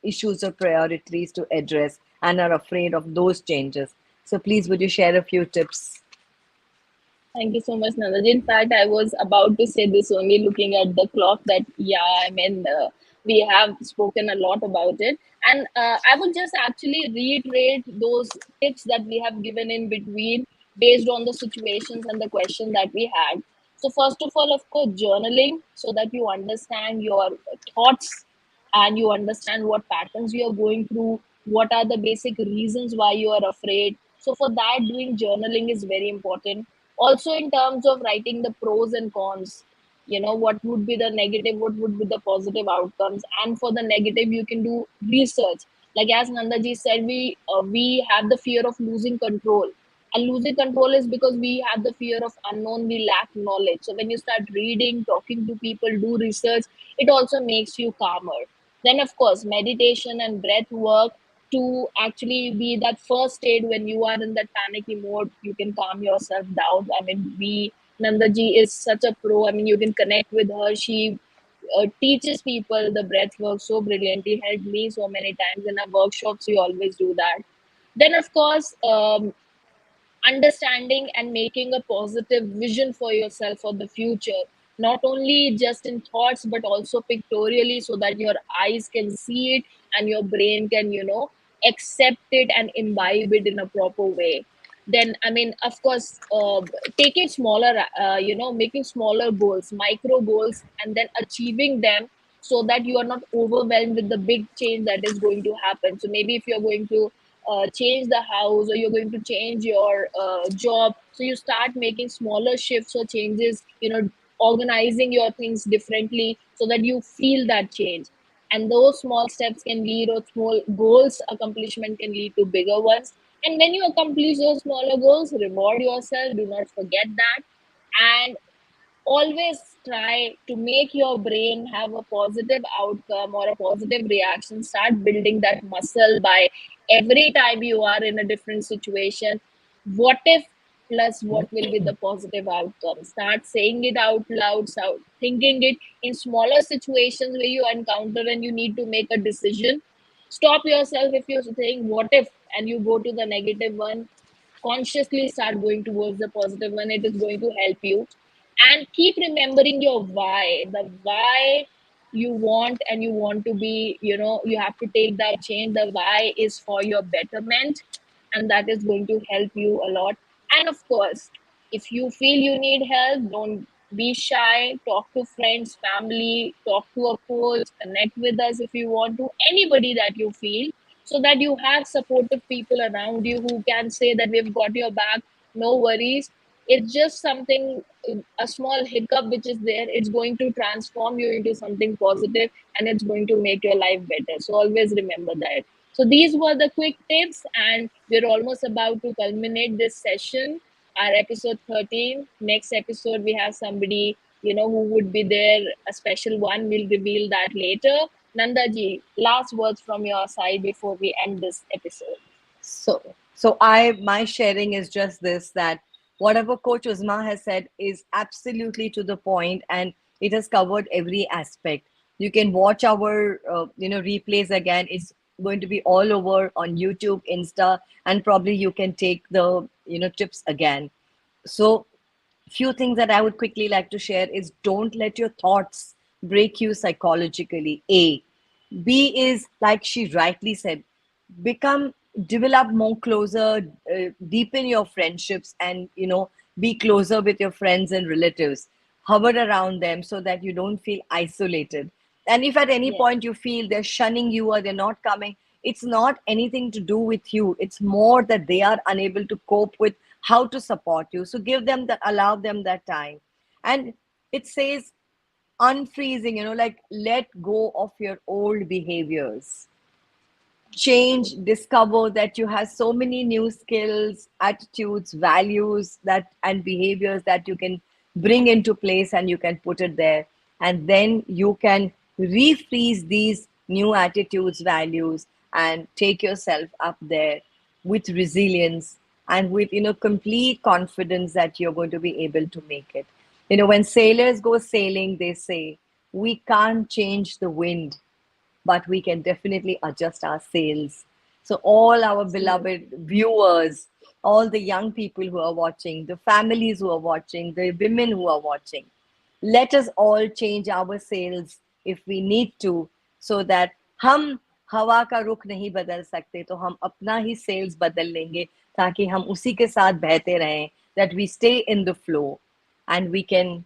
issues or priorities to address. and are afraid of those changes. So please, would you share a few tips? Thank you so much, Nanda. In fact, I was about to say this only looking at the clock that, yeah, I mean, we have spoken a lot about it. And I would just actually reiterate those tips that we have given in between based on the situations and the question that we had. So, first of all, of course, journaling so that you understand your thoughts and you understand what patterns you are going through, what are the basic reasons why you are afraid. So, for that, doing journaling is very important. Also, in terms of writing the pros and cons, what would be the negative, what would be the positive outcomes. And for the negative, you can do research. Like as Nandaji said, we have the fear of losing control, and losing control is because we have the fear of unknown, we lack knowledge. So when you start reading, talking to people, do research, it also makes you calmer. Then of course meditation and breath work to actually be that first state when you are in that panicky mode, you can calm yourself down. I mean, we Nandaji is such a pro. I mean, you can connect with her. She teaches people the breath work so brilliantly, helped me so many times in our workshops. We always do that. Then of course, understanding and making a positive vision for yourself for the future, not only just in thoughts but also pictorially, so that your eyes can see it and your brain can accept it and imbibe it in a proper way. Then I mean, of course, taking smaller, making smaller goals, micro goals, and then achieving them, so that you are not overwhelmed with the big change that is going to happen. So maybe if you're going to change the house, or you're going to change your job, so you start making smaller shifts or changes, organizing your things differently so that you feel that change. And those small steps can lead, or small goals accomplishment can lead to bigger ones. And when you accomplish those smaller goals, reward yourself, do not forget that. And always try to make your brain have a positive outcome or a positive reaction. Start building that muscle by every time you are in a different situation, what if plus what will be the positive outcome. Start saying it out loud, start thinking it in smaller situations where you encounter and you need to make a decision. Stop yourself if you're saying what if and you go to the negative one. Consciously start going towards the positive one. It is going to help you. And keep remembering your why, the why you want, and you want to be, you have to take that change. The why is for your betterment, and that is going to help you a lot. And of course, if you feel you need help, don't be shy. Talk to friends, family, talk to a coach, connect with us if you want to, anybody that you feel, so that you have supportive people around you who can say that we've got your back, no worries. It's just something, a small hiccup which is there, it's going to transform you into something positive, and it's going to make your life better. So always remember that. So these were the quick tips, and we're almost about to culminate this session, our episode 13. Next episode we have somebody, who would be there, a special one. We'll reveal that later. Nanda ji, last words from your side before we end this episode. So my sharing is just this, that whatever Coach Uzma has said is absolutely to the point, and it has covered every aspect. You can watch our replays again. It's going to be all over on YouTube, Insta, and probably you can take the tips again. So few things that I would quickly like to share is, don't let your thoughts break you psychologically. A. B is, like she rightly said, become, develop more closer, deepen your friendships, and be closer with your friends and relatives. Hover around them so that you don't feel isolated. And if at any Yes. point you feel they're shunning you or they're not coming, it's not anything to do with you. It's more that they are unable to cope with how to support you. So give them that, allow them that time. And it says unfreezing, like let go of your old behaviors, change, discover that you have so many new skills, attitudes, values that and behaviors that you can bring into place, and you can put it there, and then you can refreeze these new attitudes, values, and take yourself up there with resilience and with complete confidence that you're going to be able to make it. When sailors go sailing, they say we can't change the wind, but we can definitely adjust our sails. So, all our beloved Absolutely. viewers, all the young people who are watching, the families who are watching, the women who are watching, let us all change our sails if we need to, so that हम हवा का रुख नहीं बदल सकते तो हम अपना ही सेल्स बदल लेंगे, ताकि हम उसी के साथ बहते रहें, that we stay in the flow and we can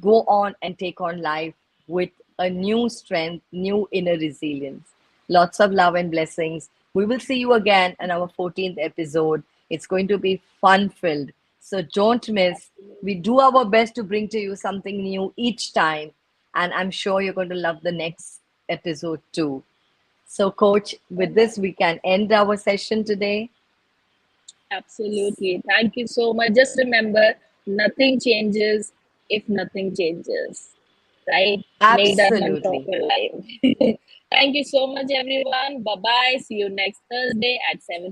go on and take on life with a new strength, new inner resilience. Lots of love and blessings. We will see you again in our 14th episode. It's going to be fun filled. So don't miss. We do our best to bring to you something new each time. And I'm sure you're going to love the next episode too. So, Coach, with this, we can end our session today. Absolutely. Thank you so much. Just remember, nothing changes if nothing changes, right? Make that mantra of Absolutely. your life. Thank you so much, everyone. Bye bye. See you next Thursday at 7